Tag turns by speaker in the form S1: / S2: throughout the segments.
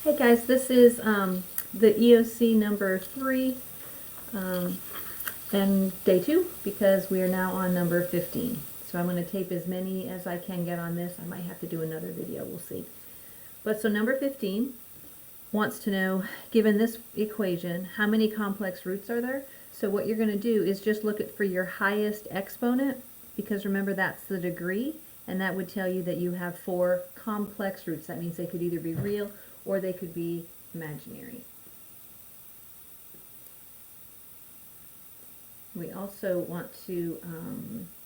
S1: Hey guys, this is the EOC number 3 and day 2 because we are now on number 15. So I'm going to tape as many as I can get on this. I might have to do another video, we'll see. But so number 15 wants to know, given this equation, how many complex roots are there? So what you're going to do is just look at for your highest exponent, because remember that's the degree, and that would tell you that you have 4 complex roots. That means they could either be real or they could be imaginary. We also want to,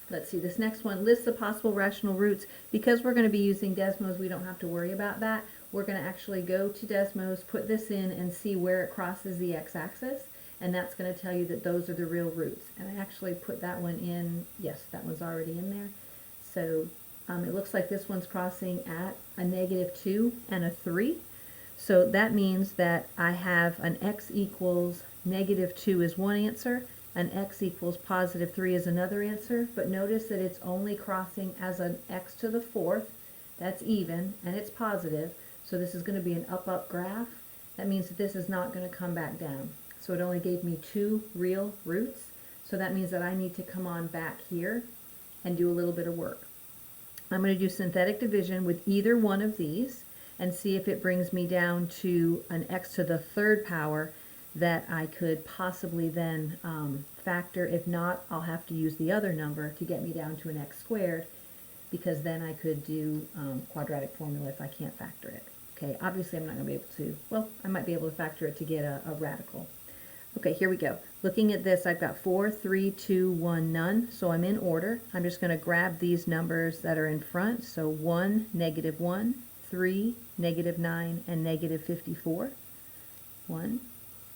S1: let's see, this next one lists the possible rational roots. Because we're going to be using Desmos, we don't have to worry about that. We're going to actually go to Desmos, put this in, and see where it crosses the x-axis, and that's going to tell you that those are the real roots. And I actually put that one in, yes, that one's already in there. So it looks like this one's crossing at a -2 and a 3. So that means that I have an x equals -2 is one answer, an x equals +3 is another answer, but notice that it's only crossing as an x to the 4th, that's even, and it's positive, so this is going to be an up-up graph. That means that this is not going to come back down. So it only gave me 2 real roots, so that means that I need to come on back here and do a little bit of work. I'm going to do synthetic division with either one of these and see if it brings me down to an x to the 3rd power that I could possibly then factor. If not, I'll have to use the other number to get me down to an x squared, because then I could do quadratic formula if I can't factor it. Okay, obviously I'm not going to be able to, well, I might be able to factor it to get a radical. Okay, here we go. Looking at this, I've got 4, 3, 2, 1, none. So I'm in order. I'm just going to grab these numbers that are in front. So 1, -1, 3, -9, and -54. 1,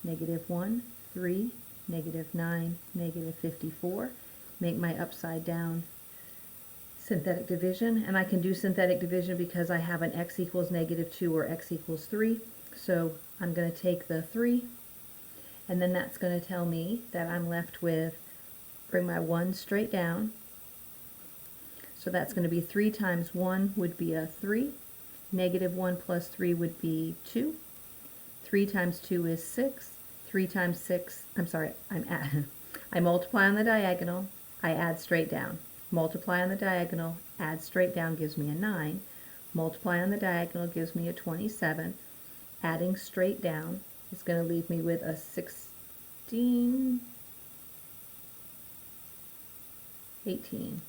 S1: -1, 3, -9, -54. Make my upside down synthetic division. And I can do synthetic division because I have an x equals -2 or x equals 3. So I'm going to take the 3. And then that's going to tell me that I'm left with, bring my 1 straight down. So that's going to be 3 times 1 would be a 3. -1 plus 3 would be 2. 3 times 2 is 6. 3 times 6, I'm sorry, I multiply on the diagonal, I add straight down. Multiply on the diagonal, add straight down gives me a 9. Multiply on the diagonal gives me a 27. Adding straight down is going to leave me with a 16, 18.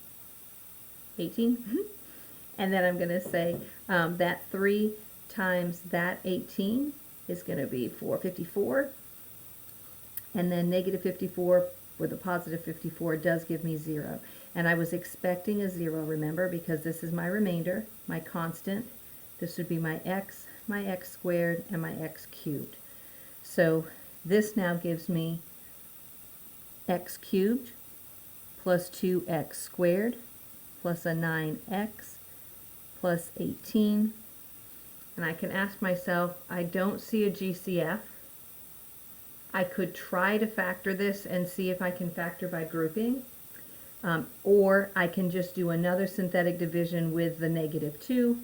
S1: And then I'm going to say that 3 times that 18 is going to be 454. And then -54 with a +54 does give me 0. And I was expecting a 0, remember, because this is my remainder, my constant. This would be my x squared, and my x cubed. So this now gives me x cubed plus 2x squared plus a 9x plus 18. And I can ask myself, I don't see a GCF. I could try to factor this and see if I can factor by grouping. Or I can just do another synthetic division with the -2.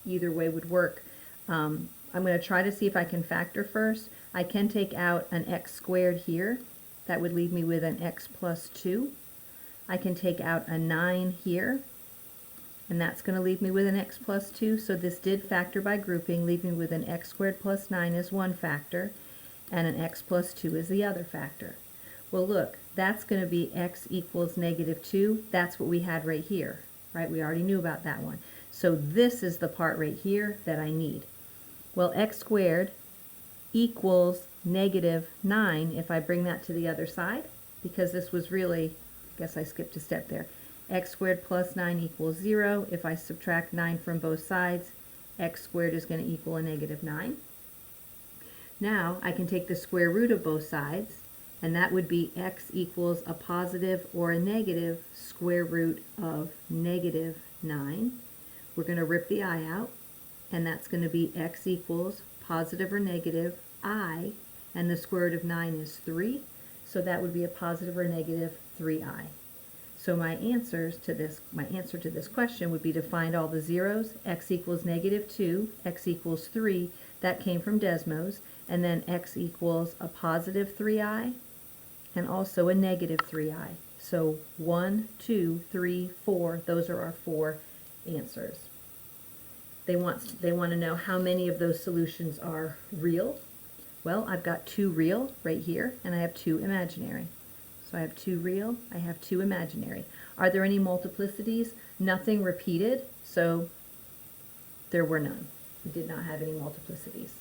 S1: Either way would work. I'm going to try to see if I can factor first. I can take out an x squared here. That would leave me with an x plus 2. I can take out a 9 here, and that's going to leave me with an x plus 2. So this did factor by grouping, leaving me with an x squared plus 9 is one factor, and an x plus 2 is the other factor. Well, look, that's going to be x equals -2. That's what we had right here, right? We already knew about that one. So this is the part right here that I need. Well, x squared equals -9 if I bring that to the other side, because this was really, I guess I skipped a step there. X squared plus 9 equals 0. If I subtract 9 from both sides, x squared is going to equal a -9. Now I can take the square root of both sides, and that would be x equals a positive or a negative square root of -9. We're going to rip the I out, and that's going to be x equals positive or negative I, and the square root of 9 is 3, so that would be a positive or negative 3i. So my answer to this question would be to find all the zeros. X equals -2, x equals 3. That came from Desmos. And then x equals a positive 3i and also a negative 3i. So 1, 2, 3, 4, those are our 4 answers. They want to know how many of those solutions are real. Well, I've got 2 real right here, and I have 2 imaginary. So I have 2 real, I have 2 imaginary. Are there any multiplicities? Nothing repeated, so there were none. We did not have any multiplicities.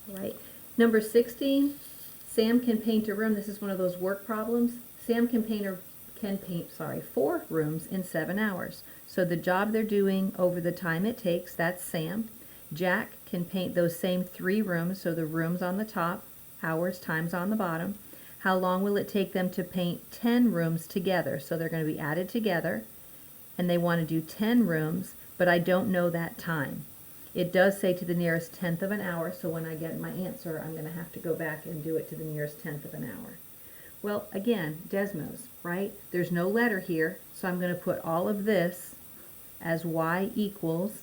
S1: All right. Number 16, Sam can paint a room. This is one of those work problems. Sam can paint 4 rooms in 7 hours. So the job they're doing over the time it takes, that's Sam. Jack can paint those same 3 rooms, so the rooms on the top, hours times on the bottom. How long will it take them to paint 10 rooms together? So they're going to be added together, and they want to do 10 rooms, but I don't know that time. It does say to the nearest tenth of an hour, so when I get my answer, I'm going to have to go back and do it to the nearest tenth of an hour. Well, again, Desmos, right? There's no letter here, so I'm going to put all of this as y equals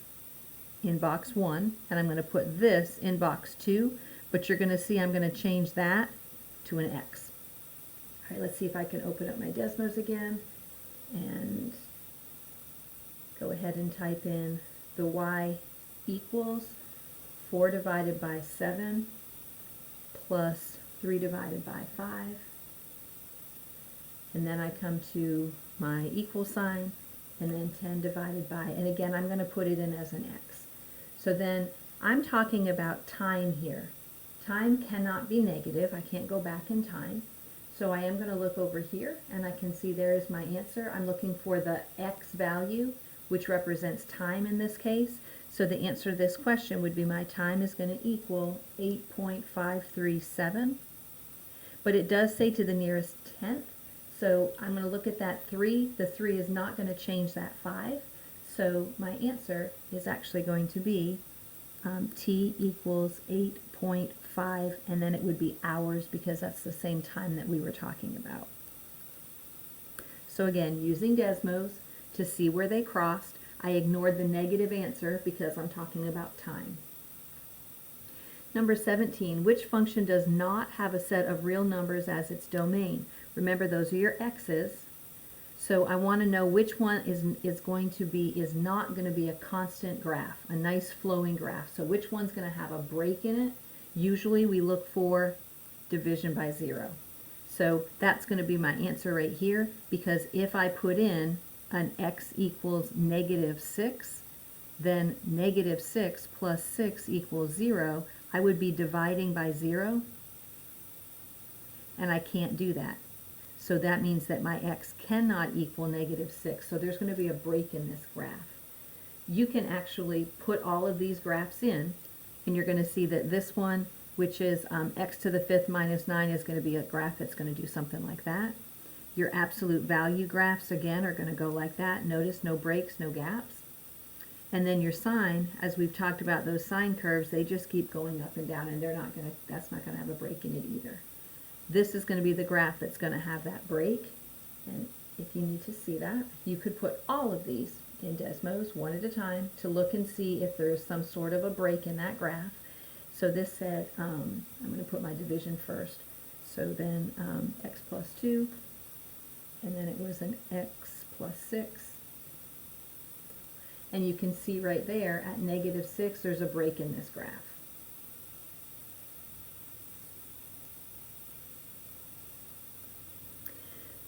S1: in box 1, and I'm going to put this in box 2, but you're going to see I'm going to change that to an x. All right, let's see if I can open up my Desmos again and go ahead and type in the y equals 4 divided by 7 plus 3 divided by 5. And then I come to my equal sign, and then 10 divided by, and again, I'm going to put it in as an x. So then I'm talking about time here. Time cannot be negative. I can't go back in time. So I am going to look over here, and I can see there is my answer. I'm looking for the x value, which represents time in this case. So the answer to this question would be my time is going to equal 8.537. But it does say to the nearest tenth. So I'm going to look at that 3. The 3 is not going to change that 5. So my answer is actually going to be t equals 8.5, and then it would be hours because that's the same time that we were talking about. So again, using Desmos to see where they crossed, I ignored the negative answer because I'm talking about time. Number 17, which function does not have a set of real numbers as its domain? Remember, those are your x's. So I want to know which one is not going to be a constant graph, a nice flowing graph. So which one's going to have a break in it? Usually we look for division by 0. So that's going to be my answer right here, because if I put in an x equals -6, then -6 plus 6 equals 0, I would be dividing by 0, and I can't do that. So that means that my x cannot equal -6, so there's going to be a break in this graph. You can actually put all of these graphs in, and you're going to see that this one, which is x to the 5th minus 9, is going to be a graph that's going to do something like that. Your absolute value graphs, again, are going to go like that. Notice no breaks, no gaps. And then your sine, as we've talked about those sine curves, they just keep going up and down, and that's not going to have a break in it either. This is going to be the graph that's going to have that break. And if you need to see that, you could put all of these in Desmos one at a time to look and see if there's some sort of a break in that graph. So this said, I'm going to put my division first. So then x plus 2, and then it was an x plus 6. And you can see right there at -6, there's a break in this graph.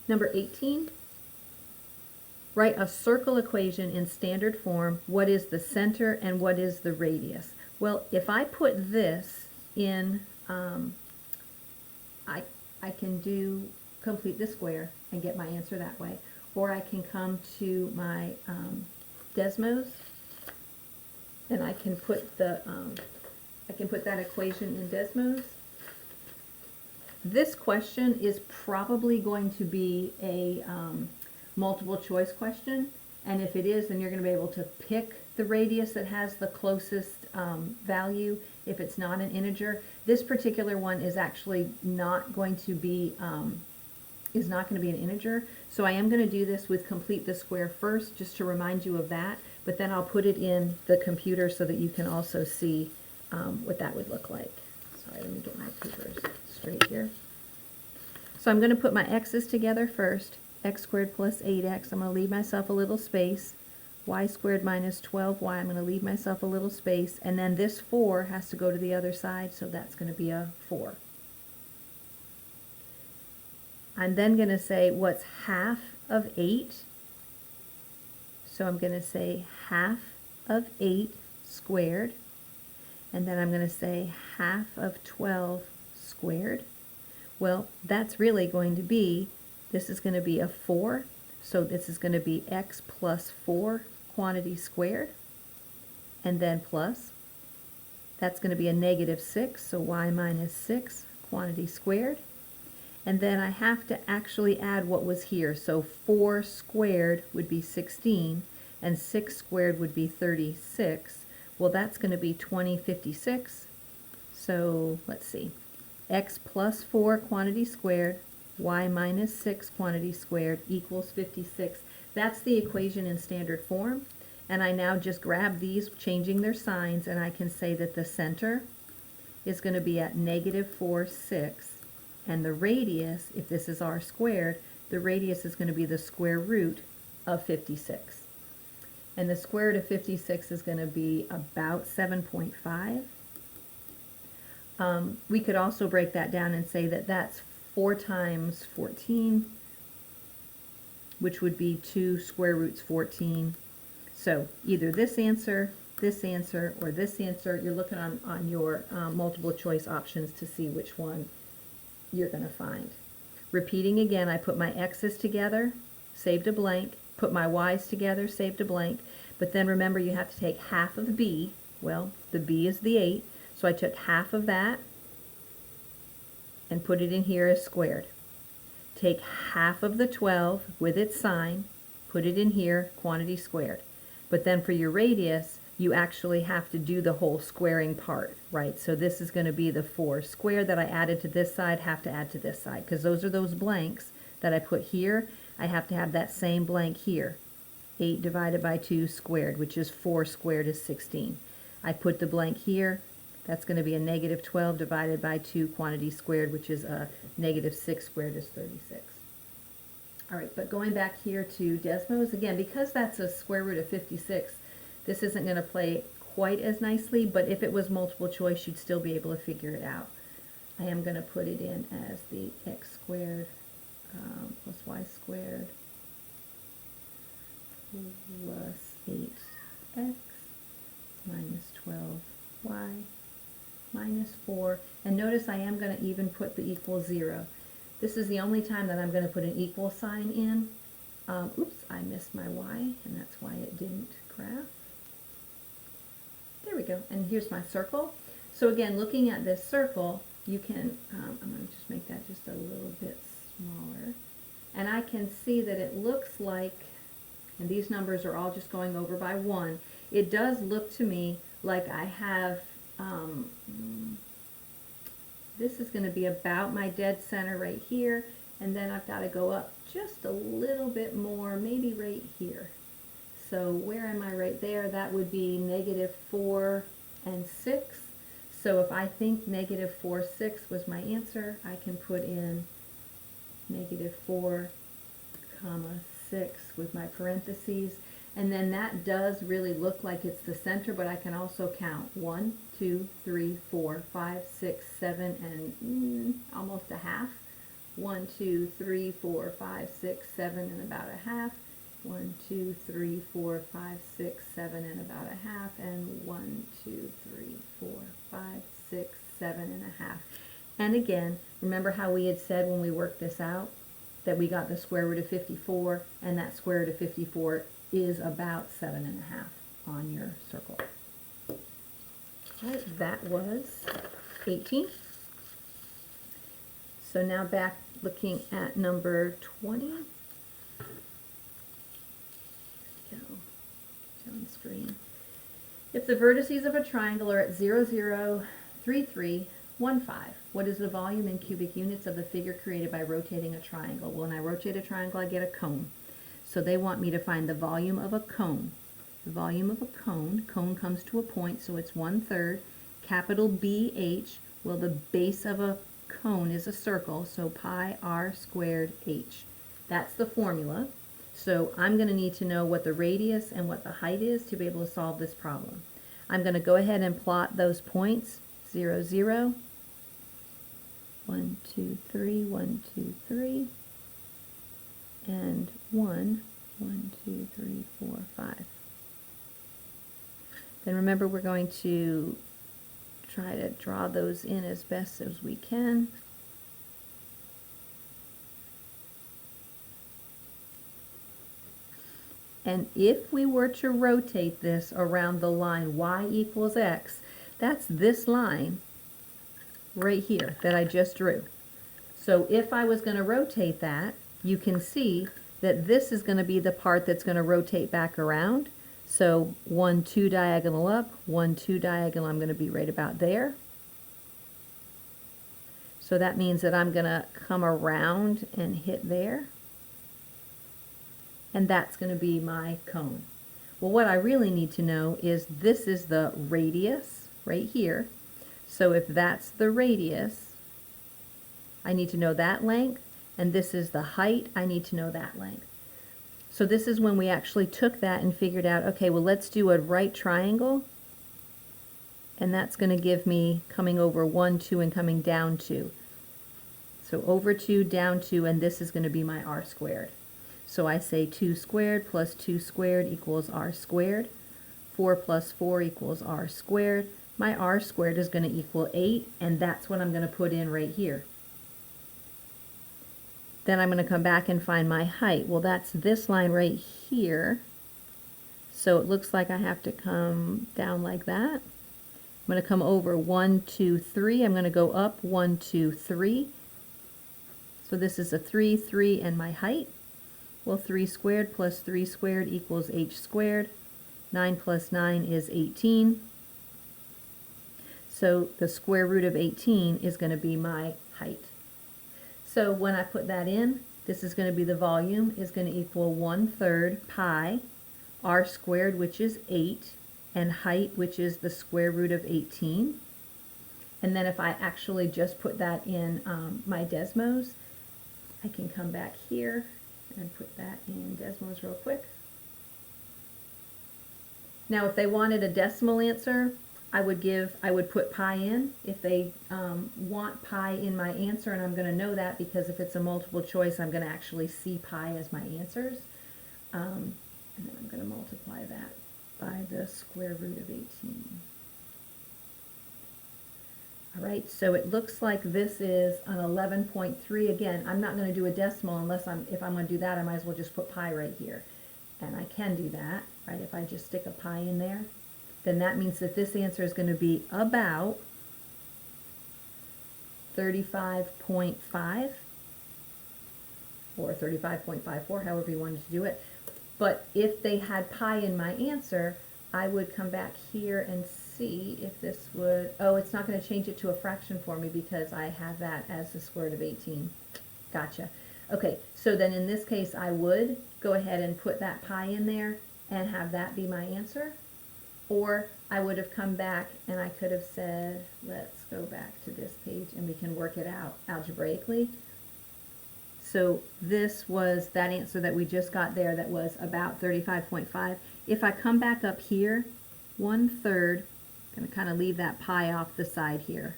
S1: Number 18, write a circle equation in standard form. What is the center and what is the radius? Well, if I put this in, I can complete the square and get my answer that way. Or I can come to my Desmos, and I can put that equation in Desmos. This question is probably going to be a multiple choice question, and if it is, then you're going to be able to pick the radius that has the closest value if it's not an integer. This particular one is actually not going to be is not going to be an integer. So I am going to do this with complete the square first, just to remind you of that, but then I'll put it in the computer so that you can also see what that would look like. Sorry, let me get my papers straight here. So I'm going to put my x's together first. X squared plus 8x, I'm going to leave myself a little space. Y squared minus 12y, I'm going to leave myself a little space, and then this 4 has to go to the other side, so that's going to be a 4. I'm then going to say what's half of 8. So I'm going to say half of 8 squared, and then I'm going to say half of 12 squared. Well, that's really going to be, this is going to be a 4, so this is going to be x plus 4 quantity squared, and then plus, that's going to be a negative 6, so y minus 6 quantity squared. And then I have to actually add what was here. So 4 squared would be 16, and 6 squared would be 36. Well, that's going to be 2056. So let's see. X plus 4 quantity squared, y minus 6 quantity squared equals 56. That's the equation in standard form. And I now just grab these, changing their signs, and I can say that the center is going to be at negative 4, 6. And the radius, if this is r squared, the radius is going to be the square root of 56. And the square root of 56 is going to be about 7.5. We could also break that down and say that that's 4 times 14, which would be 2 square roots 14. So either this answer, or this answer. You're looking on your multiple choice options to see which one you're going to find. Repeating again, I put my x's together, saved a blank, put my y's together, saved a blank, but then remember you have to take half of b. Well, the b is the 8, so I took half of that and put it in here as squared. Take half of the 12 with its sign, put it in here, quantity squared. But then for your radius, you actually have to do the whole squaring part, right? So this is going to be the 4 squared that I added to this side, have to add to this side, because those are those blanks that I put here. I have to have that same blank here. 8 divided by 2 squared, which is 4 squared is 16. I put the blank here. That's going to be a negative 12 divided by 2 quantity squared, which is a negative 6 squared is 36. All right, but going back here to Desmos, again, because that's a square root of 56, this isn't going to play quite as nicely, but if it was multiple choice, you'd still be able to figure it out. I am going to put it in as the x squared plus y squared plus 8x minus 12y minus 4. And notice I am going to even put the equal 0. This is the only time that I'm going to put an equal sign in. Oops, I missed my y, and that's why it didn't graph. There we go, and here's my circle. So again, looking at this circle, you can, I'm going to just make that just a little bit smaller. And I can see that it looks like, and these numbers are all just going over by 1, it does look to me like I have, this is going to be about my dead center right here, and then I've got to go up just a little bit more, maybe right here. So where am I right there? That would be negative 4 and 6. So if I think negative 4, 6 was my answer, I can put in negative 4, comma 6 with my parentheses. And then that does really look like it's the center, but I can also count 1, 2, 3, 4, 5, 6, 7, and almost a half. 1, 2, 3, 4, 5, 6, 7, and about a half. 1, 2, 3, 4, 5, 6, 7, and about a half. And 1, 2, 3, 4, 5, 6, 7, and a half. And again, remember how we had said when we worked this out that we got the square root of 54, and that square root of 54 is about 7.5 on your circle. All right, that was 18. So now back looking at number 20. Go on screen. If the vertices of a triangle are at 0, 0, 3, 3, 1/5. What is the volume in cubic units of the figure created by rotating a triangle? Well, when I rotate a triangle, I get a cone. So they want me to find the volume of a cone. The volume of a cone, cone comes to a point, so it's 1/3. Capital BH, well, the base of a cone is a circle, so pi r squared h. That's the formula. So I'm going to need to know what the radius and what the height is to be able to solve this problem. I'm going to go ahead and plot those points. 0, 0, 1, 2, 3, 1, 2, 3, and 1, 1, 2, 3, 4, 5. Then remember, we're going to try to draw those in as best as we can. And if we were to rotate this around the line y equals x, that's this line right here that I just drew. So if I was going to rotate that, you can see that this is going to be the part that's going to rotate back around. So 1, 2 diagonal up, 1, 2 diagonal, I'm going to be right about there. So that means that I'm going to come around and hit there. And that's going to be my cone. Well, what I really need to know is this is the radius right here. So if that's the radius, I need to know that length, and this is the height, I need to know that length. So this is when we actually took that and figured out, okay, well, let's do a right triangle, and that's going to give me coming over 1, 2, and coming down 2. So over 2, down 2, and this is going to be my r squared. So I say 2 squared plus 2 squared equals r squared. 4 plus 4 equals r squared. My r squared is going to equal 8, and that's what I'm going to put in right here. Then I'm going to come back and find my height. Well, that's this line right here. So it looks like I have to come down like that. I'm going to come over 1, 2, 3. I'm going to go up 1, 2, 3. So this is a 3, 3, and my height. Well, 3 squared plus 3 squared equals h squared. 9 plus 9 is 18. So the square root of 18 is going to be my height. So when I put that in, this is going to be the volume, is going to equal 1/3 pi r squared, which is 8, and height, which is the square root of 18. And then if I actually just put that in my Desmos, I can come back here and put that in Desmos real quick. Now if they wanted a decimal answer, I would put pi in. If they want pi in my answer, and I'm going to know that because if it's a multiple choice, I'm going to actually see pi as my answers. And then I'm going to multiply that by the square root of 18. All right, so it looks like this is an 11.3. Again, I'm not going to do a decimal unless if I'm going to do that, I might as well just put pi right here. And I can do that, right? If I just stick a pi in there, then that means that this answer is going to be about 35.5 or 35.54, however you wanted to do it. But if they had pi in my answer, I would come back here and see if this would, oh, it's not going to change it to a fraction for me because I have that as the square root of 18. Gotcha. Okay, so then in this case, I would go ahead and put that pi in there and have that be my answer. Or I would have come back and I could have said, let's go back to this page and we can work it out algebraically. So this was that answer that we just got there that was about 35.5. If I come back up here, 1/3, I'm going to kind of leave that pi off the side here.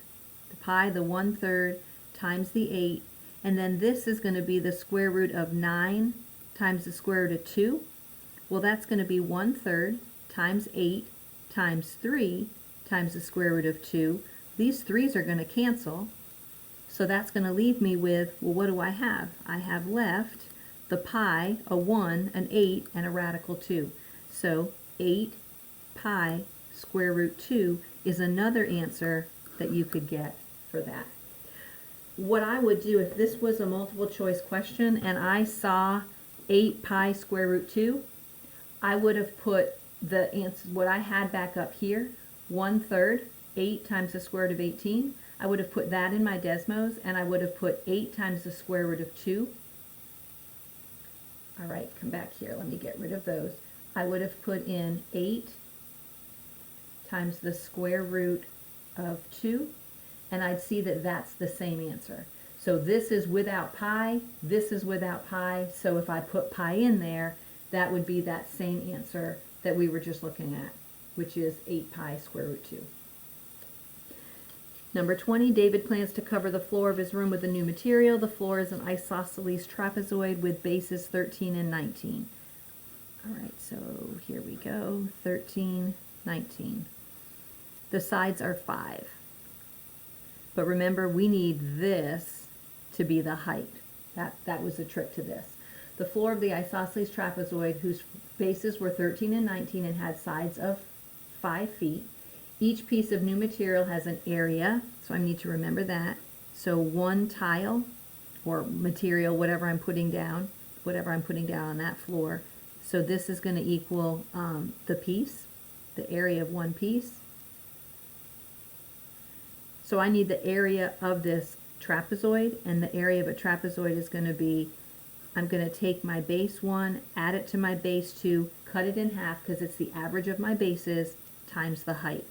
S1: The pi, the 1/3 times the 8, and then this is going to be the square root of 9 times the square root of 2. Well, that's going to be 1/3 times 8 times 3 times the square root of 2. These 3's are going to cancel. So that's going to leave me with, well, what do I have? I have left the pi, a 1, an 8, and a radical 2. So 8 pi square root 2 is another answer that you could get for that. What I would do if this was a multiple choice question and I saw 8 pi square root 2, I would have put the answer, what I had back up here, 1/3, 8 times the square root of 18. I would have put that in my Desmos, and I would have put 8 times the square root of 2. All right, come back here. Let me get rid of those. I would have put in 8 times the square root of 2, and I'd see that that's the same answer. So this is without pi, this is without pi, so if I put pi in there, that would be that same answer that we were just looking at, which is 8 pi square root 2. Number 20, David plans to cover the floor of his room with a new material. The floor is an isosceles trapezoid with bases 13 and 19. All right, so here we go, 13, 19. The sides are 5. But remember, we need this to be the height. That was the trick to this. The floor of the isosceles trapezoid, whose bases were 13 and 19 and had sides of 5 feet. Each piece of new material has an area, so I need to remember that. So one tile or material, whatever I'm putting down on that floor. So this is going to equal the piece, the area of one piece. So I need the area of this trapezoid, and the area of a trapezoid is going to be, I'm going to take my base 1, add it to my base 2, cut it in half because it's the average of my bases times the height.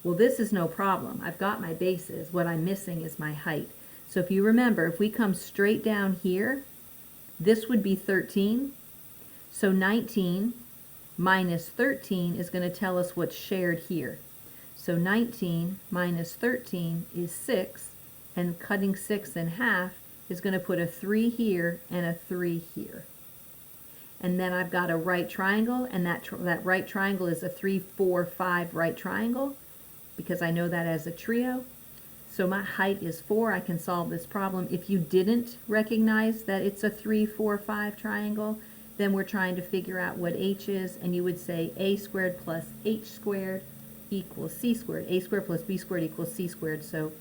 S1: Well, this is no problem. I've got my bases. What I'm missing is my height. So if you remember, if we come straight down here, this would be 13. So 19 minus 13 is going to tell us what's shared here. So 19 minus 13 is 6, and cutting 6 in half is going to put a 3 here and a 3 here. And then I've got a right triangle, and that right triangle is a 3, 4, 5 right triangle, because I know that as a trio. So my height is 4. I can solve this problem. If you didn't recognize that it's a 3, 4, 5 triangle, then we're trying to figure out what h is, and you would say a squared plus h squared equals c squared. A squared plus b squared equals c squared. So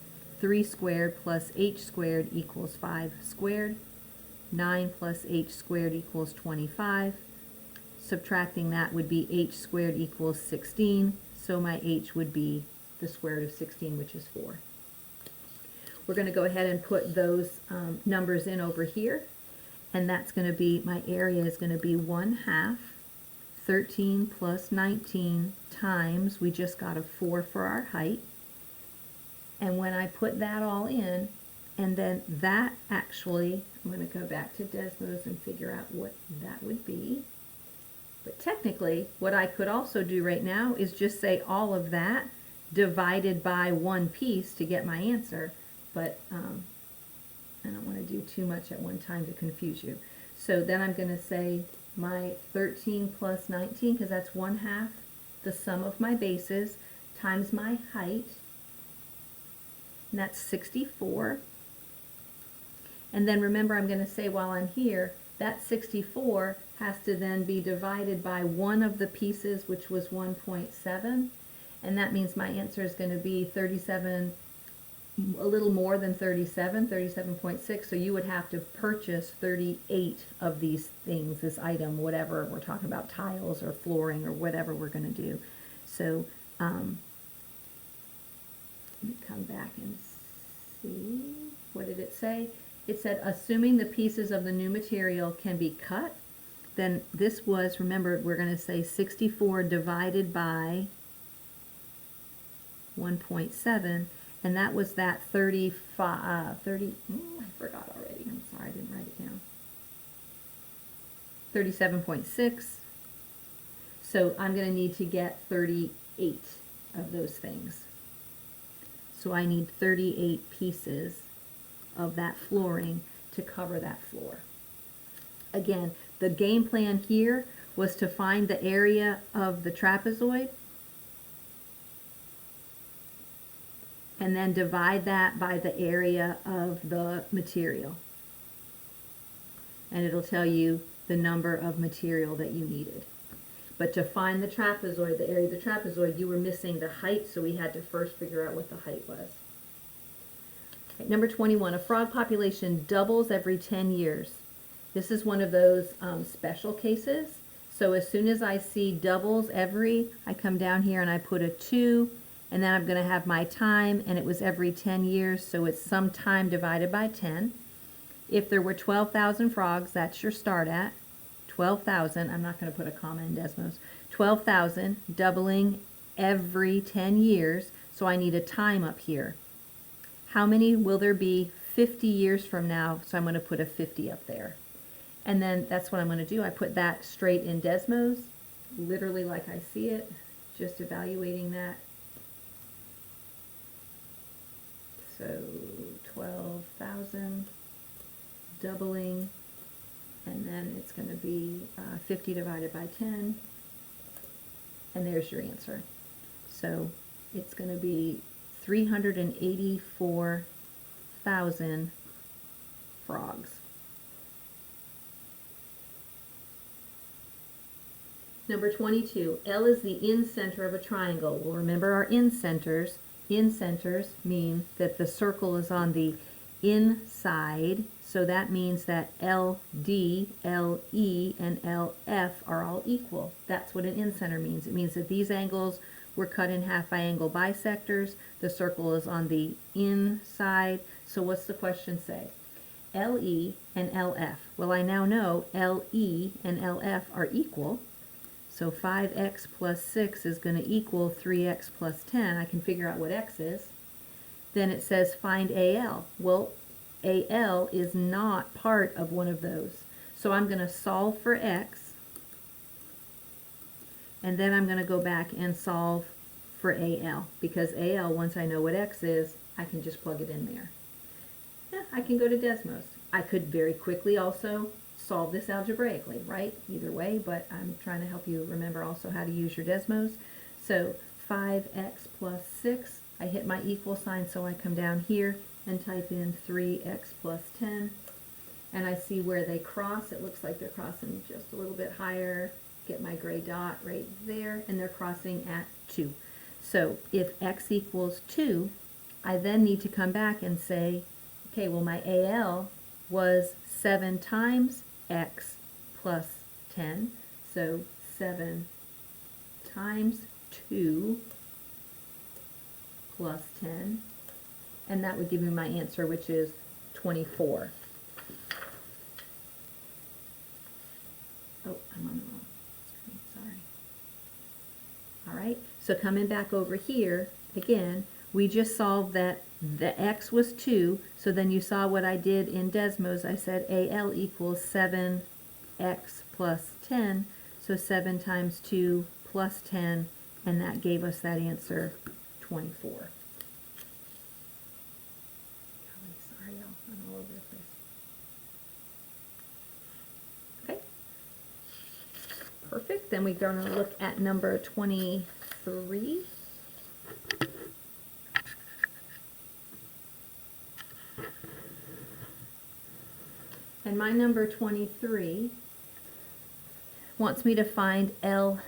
S1: 3 squared plus h squared equals 5 squared. 9 plus h squared equals 25. Subtracting that would be h squared equals 16. So my h would be the square root of 16, which is 4. We're going to go ahead and put those numbers in over here. And that's going to be, my area is going to be 1/2 13 plus 19 times, we just got a 4 for our height. And when I put that all in, and then that actually, I'm going to go back to Desmos and figure out what that would be. But technically, what I could also do right now is just say all of that divided by one piece to get my answer. But I don't want to do too much at one time to confuse you. So then I'm going to say my 13 plus 19, because that's 1/2 the sum of my bases times my height, and that's 64. And then remember, I'm going to say while I'm here, that 64 has to then be divided by one of the pieces, which was 1.7, and that means my answer is going to be 37, a little more than 37, 37.6, so you would have to purchase 38 of these things, this item, whatever we're talking about, tiles or flooring or whatever we're going to do. So let me come back and see, what did it say? It said, assuming the pieces of the new material can be cut, then this was, remember, we're going to say 64 divided by 1.7, and that was that 35, I forgot already, I'm sorry, I didn't write it down. 37.6, so I'm going to need to get 38 of those things. So I need 38 pieces of that flooring to cover that floor. Again, the game plan here was to find the area of the trapezoid and then divide that by the area of the material. And it'll tell you the number of material that you needed. But to find the trapezoid, the area of the trapezoid, you were missing the height, so we had to first figure out what the height was. Okay, number 21, a frog population doubles every 10 years. This is one of those special cases. So as soon as I see doubles every, I come down here and I put a 2, And then I'm going to have my time, and it was every 10 years, so it's some time divided by 10. If there were 12,000 frogs, that's your start at. 12,000, I'm not going to put a comma in Desmos. 12,000, doubling every 10 years, so I need a time up here. How many will there be 50 years from now? So I'm going to put a 50 up there. And then that's what I'm going to do. I put that straight in Desmos, literally like I see it, just evaluating that. So 12,000, doubling, and then it's going to be 50 divided by 10, and there's your answer. So it's going to be 384,000 frogs. Number 22, L is the in-center of a triangle. Well, remember our in-centers. In-centers mean that the circle is on the inside, so that means that LD, LE, and LF are all equal. That's what an in-center means. It means that these angles were cut in half by angle bisectors. The circle is on the inside. So what's the question say? LE and LF. Well, I now know LE and LF are equal. So 5x plus 6 is going to equal 3x plus 10. I can figure out what x is. Then it says find AL. Well, AL is not part of one of those. So I'm going to solve for x. And then I'm going to go back and solve for AL. Because AL, once I know what x is, I can just plug it in there. Yeah, I can go to Desmos. I could very quickly also solve this algebraically, right? Either way, but I'm trying to help you remember also how to use your Desmos. So 5x plus 6, I hit my equal sign, so I come down here and type in 3x plus 10, and I see where they cross. It looks like they're crossing just a little bit higher. Get my gray dot right there, and they're crossing at 2. So if x equals 2, I then need to come back and say, okay, well my AL was 7 times x plus 10, so 7 times 2 plus 10, and that would give me my answer, which is 24. Oh, I'm on the wrong screen, sorry. All right, so coming back over here, again, we just solved that the x was 2, so then you saw what I did in Desmos. I said AL equals 7x plus 10, so 7 times 2 plus 10, and that gave us that answer, 24. Golly, sorry, y'all, I'm all over the place. Okay, perfect. Then we're going to look at number 23. And my number 23 wants me to find LX.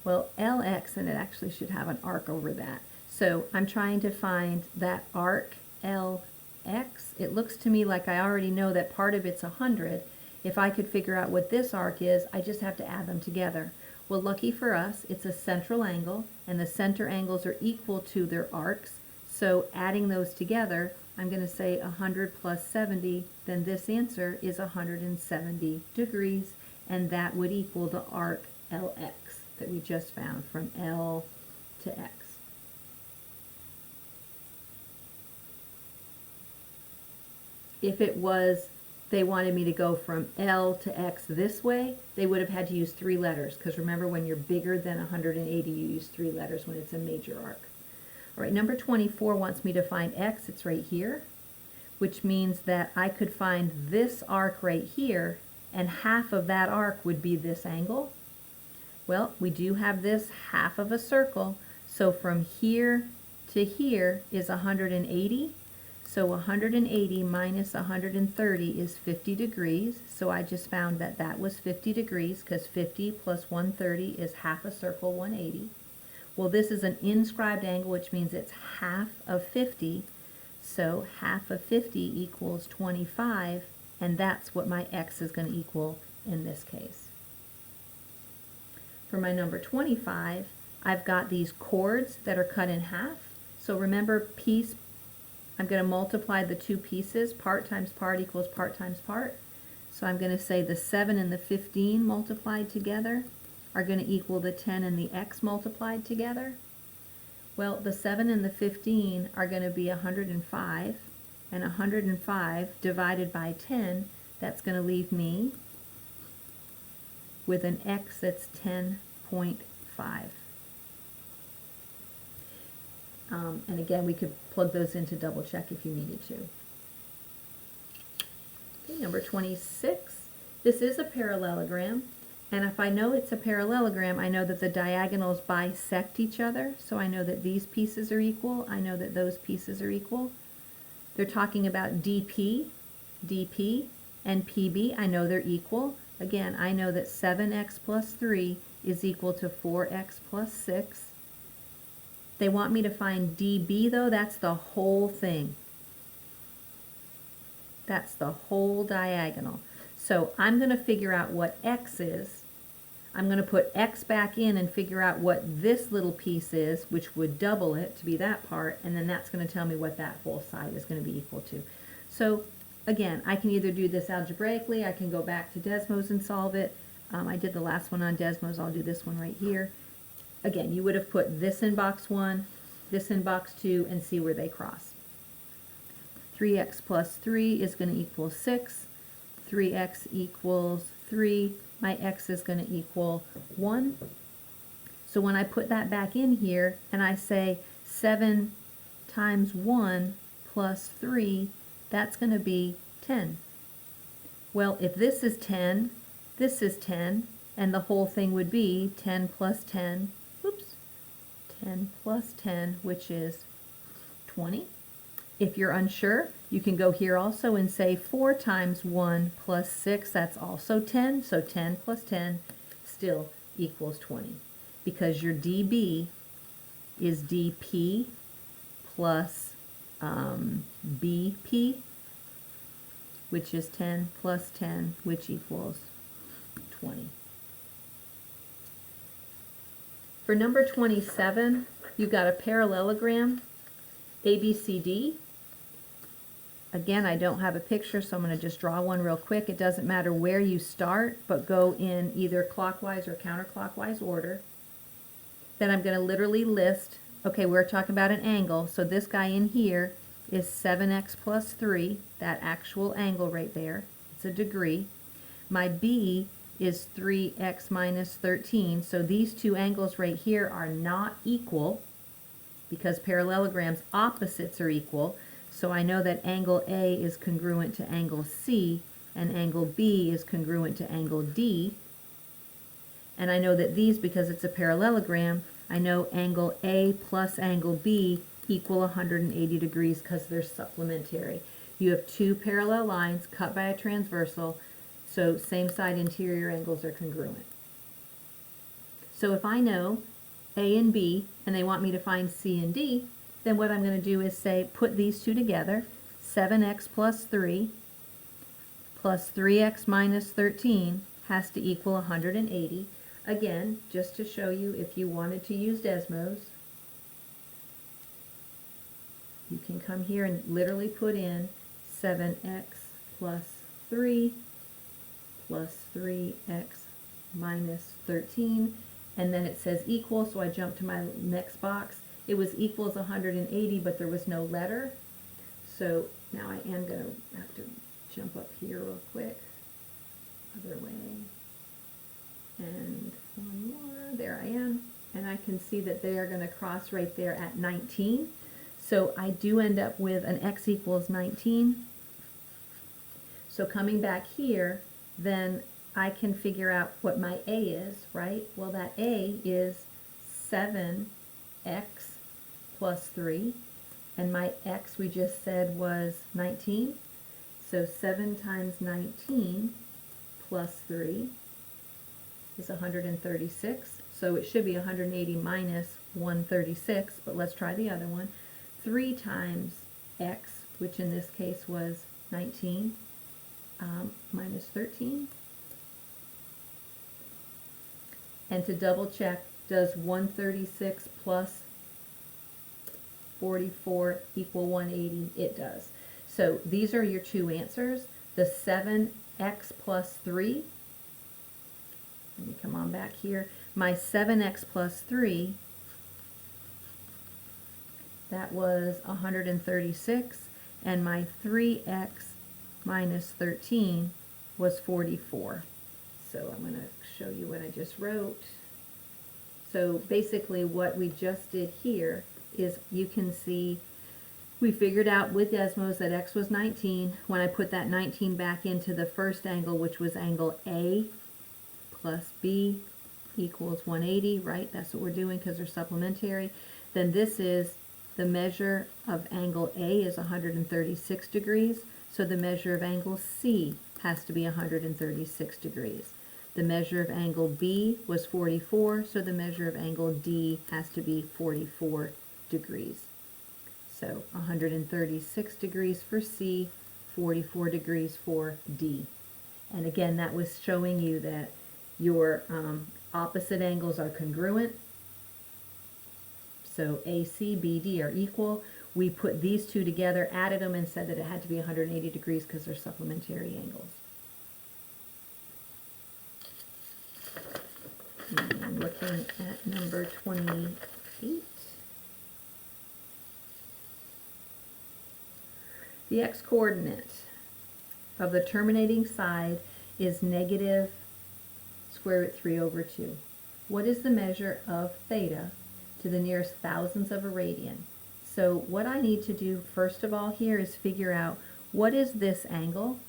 S1: Well, LX, and it actually should have an arc over that. So I'm trying to find that arc LX. It looks to me like I already know that part of it's 100. If I could figure out what this arc is, I just have to add them together. Well, lucky for us, it's a central angle, and the center angles are equal to their arcs. So adding those together, I'm going to say 100 plus 70, then this answer is 170 degrees, and that would equal the arc LX that we just found from L to X. If it was, they wanted me to go from L to X this way, they would have had to use 3 letters, because remember, when you're bigger than 180, you use 3 letters when it's a major arc. All right, number 24 wants me to find x. It's right here, which means that I could find this arc right here, and half of that arc would be this angle. Well, we do have this half of a circle, so from here to here is 180. So 180 minus 130 is 50 degrees. So I just found that that was 50 degrees, because 50 plus 130 is half a circle, 180. Well, this is an inscribed angle, which means it's half of 50. So half of 50 equals 25, and that's what my x is going to equal in this case. For my number 25, I've got these chords that are cut in half. So remember, piece, I'm going to multiply the two pieces. Part times part equals part times part. So I'm going to say the 7 and the 15 multiplied together are going to equal the 10 and the x multiplied together. Well, the 7 and the 15 are going to be 105, and 105 divided by 10, that's going to leave me with an x that's 10.5. And again, we could plug those in to double check if you needed to. Okay, number 26. This is a parallelogram, and if I know it's a parallelogram, I know that the diagonals bisect each other, so I know that these pieces are equal, I know that those pieces are equal. They're talking about DP, DP, and PB. I know they're equal. Again, I know that 7x plus 3 is equal to 4x plus 6. They want me to find DB though. That's the whole thing. That's the whole diagonal. So I'm going to figure out what x is. I'm going to put x back in and figure out what this little piece is, which would double it to be that part, and then that's going to tell me what that whole side is going to be equal to. So again, I can either do this algebraically, I can go back to Desmos and solve it. I did the last one on Desmos, I'll do this one right here. Again, you would have put this in box 1, this in box 2, and see where they cross. 3x plus 3 is going to equal 6. 3x equals 3. My x is going to equal 1. So when I put that back in here and I say 7 times 1 plus 3, that's going to be 10. Well, if this is 10, this is 10, and the whole thing would be 10 plus 10, 10 plus 10, which is 20. If you're unsure, you can go here also and say 4 times 1 plus 6, that's also 10. So 10 plus 10 still equals 20. Because your DB is DP plus BP, which is 10 plus 10, which equals 20. For number 27, you've got a parallelogram, ABCD. Again, I don't have a picture, so I'm going to just draw one real quick. It doesn't matter where you start, but go in either clockwise or counterclockwise order. Then I'm going to literally list, okay, we're talking about an angle, so this guy in here is 7x plus 3, that actual angle right there. It's a degree. My B is 3x minus 13, so these two angles right here are not equal because parallelograms opposites are equal. So I know that angle A is congruent to angle C and angle B is congruent to angle D. And I know that these, because it's a parallelogram, I know angle A plus angle B equal 180 degrees because they're supplementary. You have two parallel lines cut by a transversal, so same side interior angles are congruent. So if I know A and B and they want me to find C and D, then what I'm going to do is say put these two together. 7x plus 3 plus 3x minus 13 has to equal 180. Again, just to show you, if you wanted to use Desmos, you can come here and literally put in 7x plus 3 plus 3x minus 13, and then it says equal, so I jump to my next box. It was equals 180, but there was no letter, so now I am going to have to jump up here real quick, other way, and one more, there I am, and I can see that they are going to cross right there at 19, so I do end up with an x equals 19. So coming back here, then I can figure out what my A is, right? Well, that A is 7x plus 3, and my x we just said was 19. So 7 times 19 plus 3 is 136. So it should be 180 minus 136, but let's try the other one. 3 times x, which in this case was 19, minus 13. And to double check, Does 136 plus 44 equal 180? It does. So these are your two answers. The 7x plus 3, let me come on back here. My 7x plus 3, that was 136, and my 3x minus 13 was 44. So I'm going to show you what I just wrote. So basically what we just did here is, you can see we figured out with Desmos that x was 19. When I put that 19 back into the first angle, which was angle A plus B equals 180, right? That's what we're doing because they're supplementary. Then this is the measure of angle A is 136 degrees, so the measure of angle C has to be 136 degrees. The measure of angle B was 44, so the measure of angle D has to be 44 degrees. So 136 degrees for C, 44 degrees for D. And again, that was showing you that your opposite angles are congruent. So AC, BD are equal. We put these two together, added them, and said that it had to be 180 degrees because they're supplementary angles. And I'm looking at number 28. The x-coordinate of the terminating side is negative square root 3 over 2. What is the measure of theta to the nearest thousandths of a radian? So what I need to do first of all here is figure out what is this angle.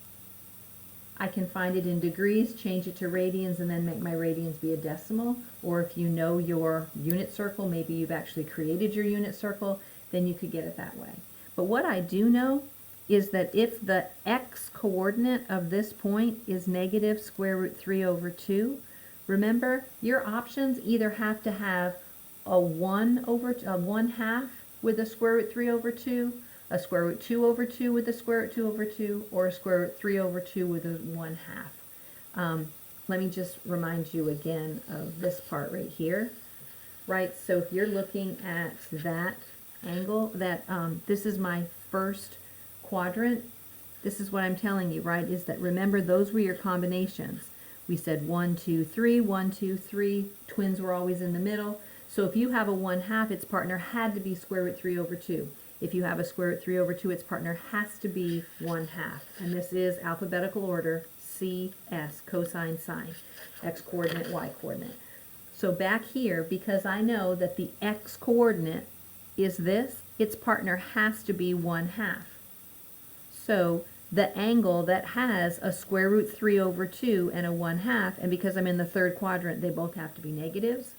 S1: I can find it in degrees, change it to radians, and then make my radians be a decimal. Or if you know your unit circle, maybe you've actually created your unit circle, then you could get it that way. But what I do know is that if the x-coordinate of this point is negative square root 3 over 2, remember, your options either have to have a 1 half with a square root 3 over 2, a square root 2 over 2 with a square root 2 over 2, or a square root 3 over 2 with a 1 half. Let me just remind you again of this part right here. Right, so if you're looking at that angle, that this is my first quadrant, this is what I'm telling you, right, is that remember those were your combinations. We said 1, 2, 3, 1, 2, 3, twins were always in the middle. So if you have a 1 half, its partner had to be square root 3 over 2. If you have a square root 3 over 2, its partner has to be 1 half. And this is alphabetical order, C, S, cosine, sine, x coordinate, y coordinate. So back here, because I know that the x coordinate is this, its partner has to be 1 half. So the angle that has a square root 3 over 2 and a 1 half, and because I'm in the third quadrant, they both have to be negatives.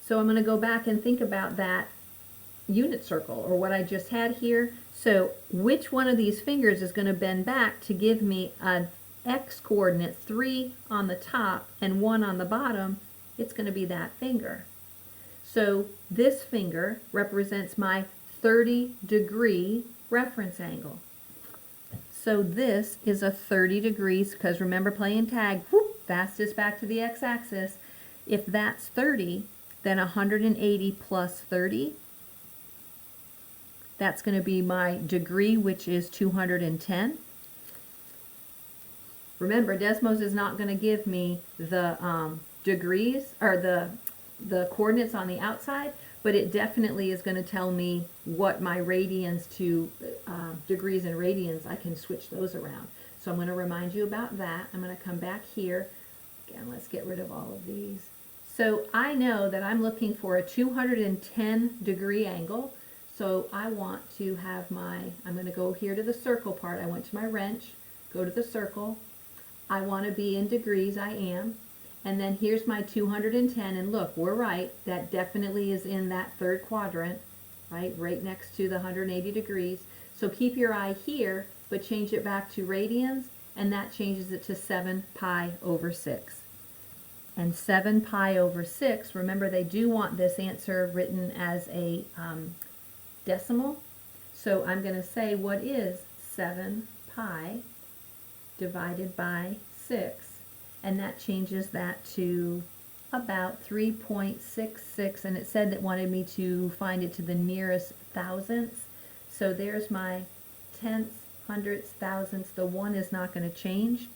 S1: So I'm going to go back and think about that unit circle, or what I just had here. So which one of these fingers is going to bend back to give me an x coordinate 3 on the top and 1 on the bottom? It's going to be that finger. So this finger represents my 30-degree reference angle. So this is a 30 degrees, because remember playing tag, whoop, fastest back to the x-axis. If that's 30, then 180 plus 30, that's going to be my degree, which is 210. Remember, Desmos is not going to give me the degrees, or the coordinates on the outside, but it definitely is going to tell me what my radians to degrees and radians. I can switch those around. So I'm going to remind you about that. I'm going to come back here. Again, let's get rid of all of these. So I know that I'm looking for a 210-degree angle. So I want to have I'm going to go here to the circle part. I went to my wrench, go to the circle. I want to be in degrees, I am. And then here's my 210, and look, we're right, that definitely is in that third quadrant, right next to the 180 degrees. So keep your eye here, but change it back to radians, and that changes it to 7 pi over 6. And 7 pi over 6, remember they do want this answer written as a decimal. So I'm going to say, what is 7 pi divided by 6? And that changes that to about 3.66, and it said that wanted me to find it to the nearest thousandths. So there's my tenths, hundredths, thousandths. The 1 is not going to change.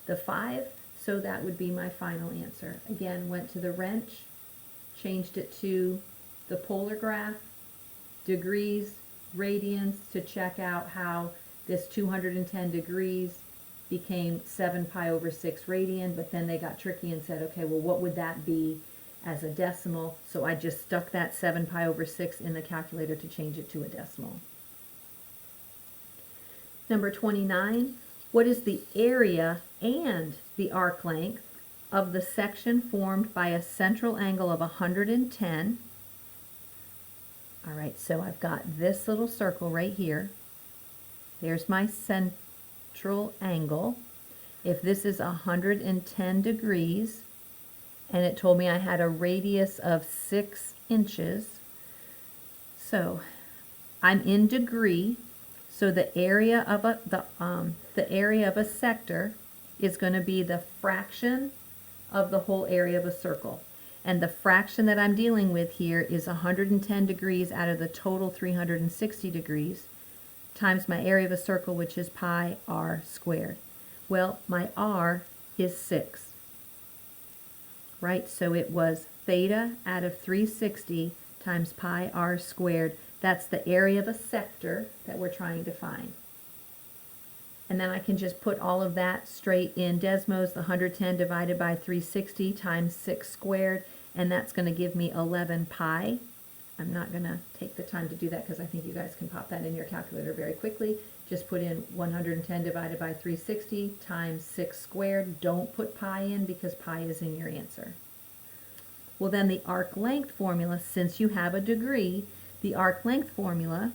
S1: The 5, so that would be my final answer. Again, went to the wrench, changed it to the polar graph, degrees, radians, to check out how this 210 degrees became 7 pi over 6 radian, but then they got tricky and said, okay, well, what would that be as a decimal? So I just stuck that 7 pi over 6 in the calculator to change it to a decimal. Number 29, what is the area and the arc length of the section formed by a central angle of 110? All right, so I've got this little circle right here. There's my central angle. If this is 110 degrees, and it told me I had a radius of 6 inches, so I'm in degree, so the area of a sector is going to be the fraction of the whole area of a circle. And the fraction that I'm dealing with here is 110 degrees out of the total 360 degrees times my area of a circle, which is pi r squared. Well, my r is 6, right? So it was theta out of 360 times pi r squared. That's the area of a sector that we're trying to find. And then I can just put all of that straight in Desmos, the 110 divided by 360 times 6 squared, and that's going to give me 11 pi. I'm not going to take the time to do that because I think you guys can pop that in your calculator very quickly. Just put in 110 divided by 360 times 6 squared. Don't put pi in because pi is in your answer. Well, then the arc length formula, since you have a degree, the arc length formula,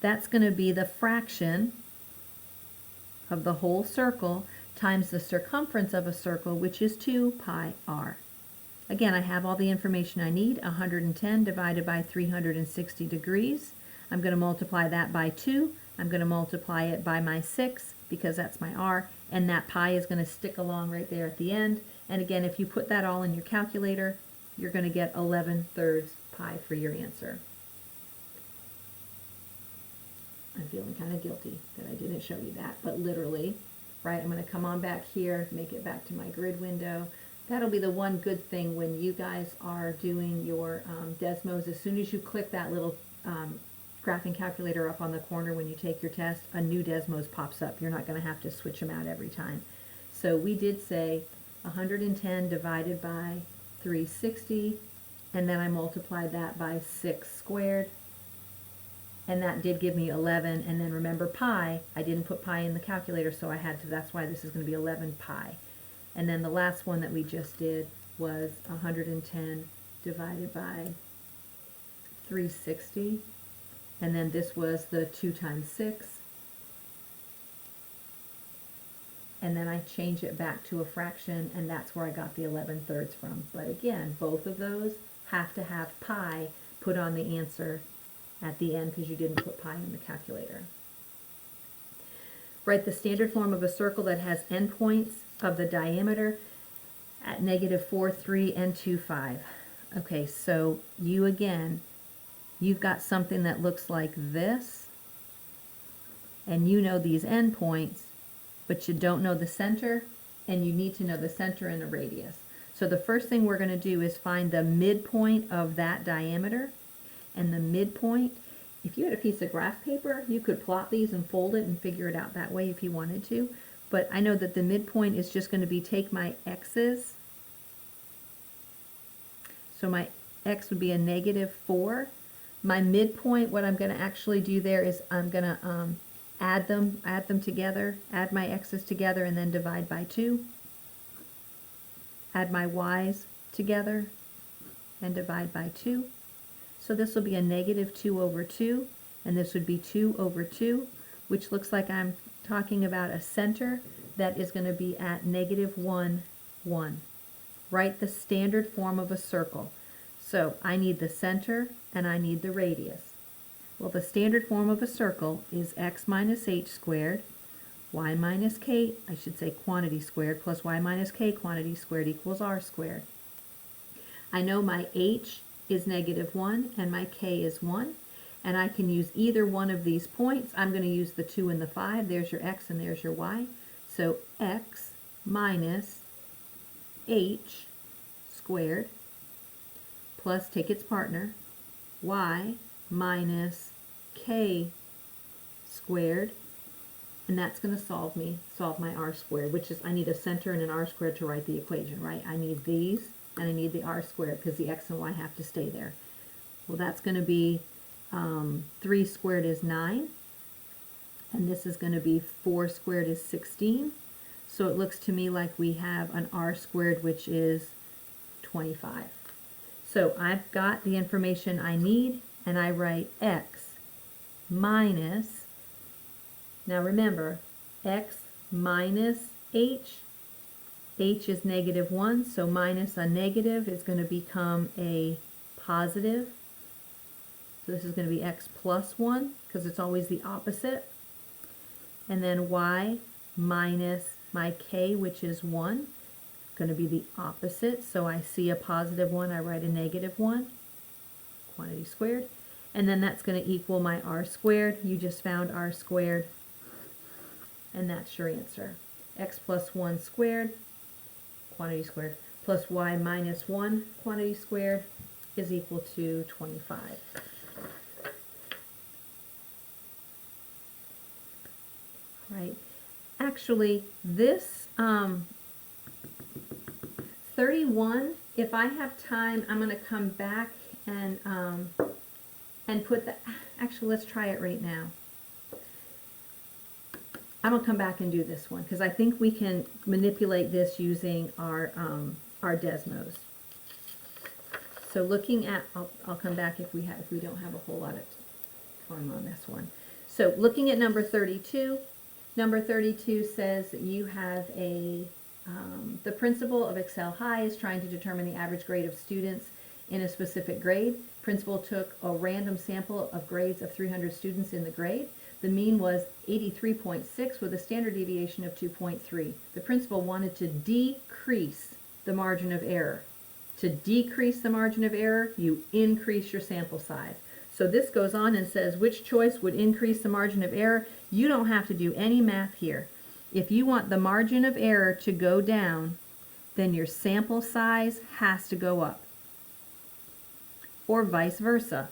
S1: that's going to be the fraction of the whole circle times the circumference of a circle, which is 2 pi r. Again, I have all the information I need. 110 divided by 360 degrees. I'm going to multiply that by 2. I'm going to multiply it by my 6 because that's my r, and that pi is going to stick along right there at the end. And again, if you put that all in your calculator, you're going to get 11/3 pi for your answer. I'm feeling kind of guilty that I didn't show you that, but literally, right, I'm going to come on back here, make it back to my grid window. That'll be the one good thing when you guys are doing your Desmos. As soon as you click that little graphing calculator up on the corner when you take your test, a new Desmos pops up. You're not going to have to switch them out every time. So we did say 110 divided by 360, and then I multiplied that by 6 squared. And that did give me 11, and then remember pi, I didn't put pi in the calculator, so I had to, that's why this is going to be 11 pi. And then the last one that we just did was 110 divided by 360, and then this was the 2 times 6, and then I changed it back to a fraction, and that's where I got the 11/3 from. But again, both of those have to have pi put on the answer at the end because you didn't put pi in the calculator. Write the standard form of a circle that has endpoints of the diameter at -4, 3, and 2, 5. Okay, so you've got something that looks like this, and you know these endpoints, but you don't know the center, and you need to know the center and the radius. So the first thing we're going to do is find the midpoint of that diameter. And the midpoint, if you had a piece of graph paper, you could plot these and fold it and figure it out that way if you wanted to. But I know that the midpoint is just going to be take my x's. So my x would be a -4. My midpoint, what I'm going to actually do there is I'm going to add them together, add my x's together, and then divide by 2. Add my y's together and divide by 2. So this will be a -2/2, and this would be 2/2, which looks like I'm talking about a center that is going to be at -1, 1. Write the standard form of a circle. So I need the center and I need the radius. Well, the standard form of a circle is x minus h squared y minus k, I should say quantity squared, plus y minus k quantity squared equals r squared. I know my h is -1 and my k is 1, and I can use either one of these points. I'm going to use the 2 and the 5. There's your x and there's your y. So x minus h squared plus, take its partner, y minus k squared, and that's going to solve my r squared, which is, I need a center and an r squared to write the equation, right? I need these, and I need the r squared because the x and y have to stay there. Well, that's going to be 3 squared is 9, and this is going to be 4 squared is 16. So it looks to me like we have an r squared, which is 25. So I've got the information I need, and I write x minus, now remember, x minus h is -1, so minus a negative is going to become a positive. So this is going to be x plus 1, because it's always the opposite. And then y minus my k, which is 1, going to be the opposite. So I see a positive 1, I write a -1, quantity squared. And then that's going to equal my r squared. You just found r squared, and that's your answer. X plus 1 squared, quantity squared, plus y minus 1, quantity squared, is equal to 25. Right. Actually, this 31, if I have time, I'm going to come back and put the, actually, let's try it right now. I'm going to come back and do this one, because I think we can manipulate this using our Desmos. So looking at, I'll come back if we don't have a whole lot of time on this one. So looking at number 32, number 32 says that you have the principal of Excel High is trying to determine the average grade of students in a specific grade. Principal took a random sample of grades of 300 students in the grade. The mean was 83.6 with a standard deviation of 2.3. The principal wanted to decrease the margin of error. To decrease the margin of error, you increase your sample size. So this goes on and says which choice would increase the margin of error. You don't have to do any math here. If you want the margin of error to go down, then your sample size has to go up. Or vice versa.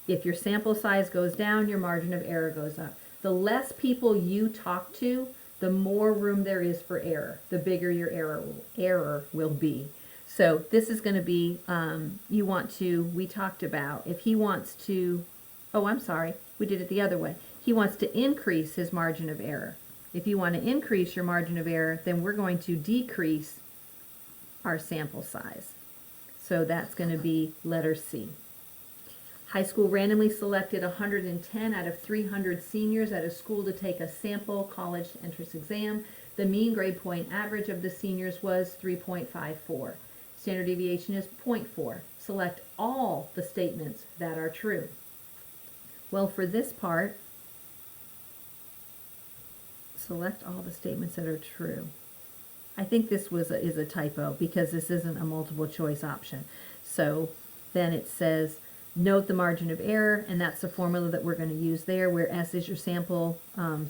S1: If your sample size goes down, your margin of error goes up. The less people you talk to, the more room there is for error. The bigger your error will be. So this is going to be, we talked about, if he wants to, I'm sorry, we did it the other way. He wants to increase his margin of error. If you want to increase your margin of error, then we're going to decrease our sample size. So that's going to be letter C. High school randomly selected 110 out of 300 seniors at a school to take a sample college entrance exam. The mean grade point average of the seniors was 3.54. Standard deviation is 0.4. Select all the statements that are true. Well, for this part, select all the statements that are true. I think this is a typo because this isn't a multiple choice option. So then it says, note the margin of error, and that's the formula that we're going to use there, where S is your sample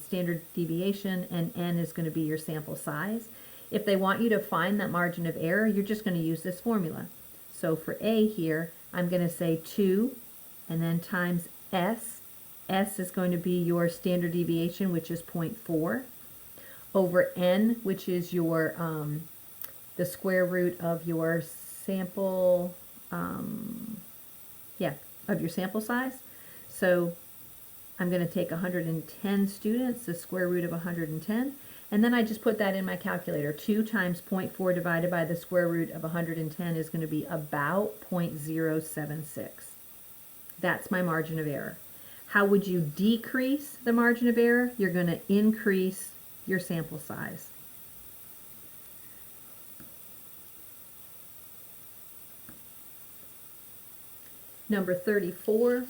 S1: standard deviation and N is going to be your sample size. If they want you to find that margin of error, you're just going to use this formula. So for A here, I'm going to say 2 and then times S. S is going to be your standard deviation, which is 0.4, over N, which is your the square root of your sample, of your sample size. So I'm going to take 110 students, the square root of 110, and then I just put that in my calculator. 2 times 0.4 divided by the square root of 110 is going to be about 0.076. That's my margin of error. How would you decrease the margin of error? You're going to increase your sample size. Number 34,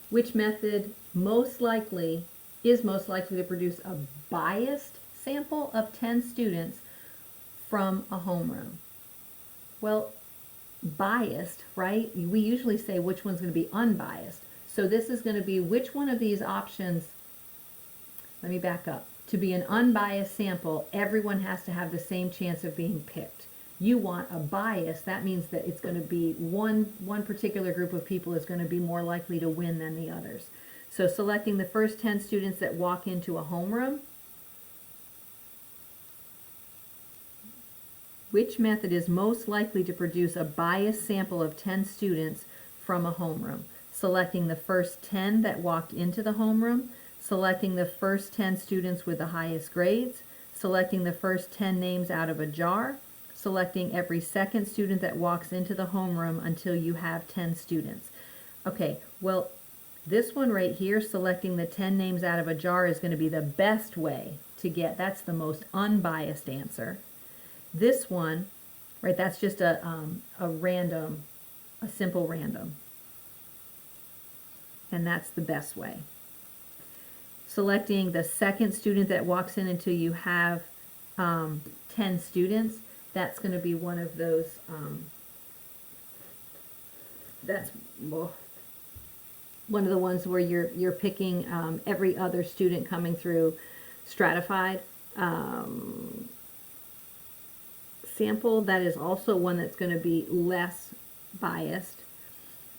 S1: which method most likely is most likely to produce a biased sample of 10 students from a homeroom? Well, biased, right? We usually say which one's going to be unbiased. So this is going to be which one of these options, let me back up. To be an unbiased sample, everyone has to have the same chance of being picked. You want a bias, that means that it's going to be one particular group of people is going to be more likely to win than the others. So selecting the first 10 students that walk into a homeroom, which method is most likely to produce a biased sample of 10 students from a homeroom? Selecting the first 10 that walked into the homeroom, selecting the first 10 students with the highest grades, selecting the first 10 names out of a jar, selecting every second student that walks into the homeroom until you have 10 students. Okay, well, this one right here, selecting the 10 names out of a jar, is going to be the best way to get, that's the most unbiased answer. This one, right, that's just a random, a simple random. And that's the best way. Selecting the second student that walks in until you have 10 students, that's going to be one of those, that's one of the ones where you're picking every other student coming through stratified. Sample, that is also one that's going to be less biased.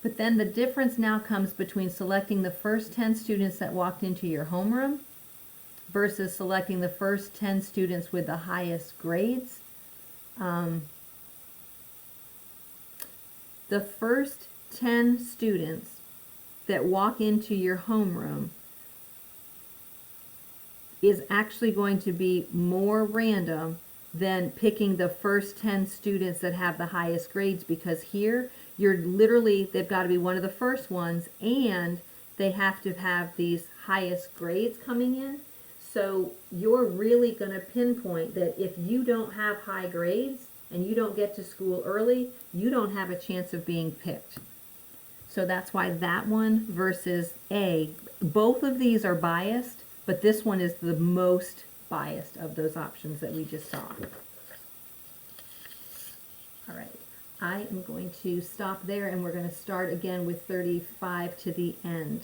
S1: But then the difference now comes between selecting the first 10 students that walked into your homeroom versus selecting the first 10 students with the highest grades. The first 10 students that walk into your homeroom is actually going to be more random than picking the first 10 students that have the highest grades, because here you're literally, they've got to be one of the first ones and they have to have these highest grades coming in. So you're really going to pinpoint that if you don't have high grades and you don't get to school early, you don't have a chance of being picked. So that's why that one versus A, both of these are biased, but this one is the most biased of those options that we just saw. All right, I am going to stop there and we're going to start again with 35 to the end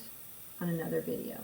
S1: on another video.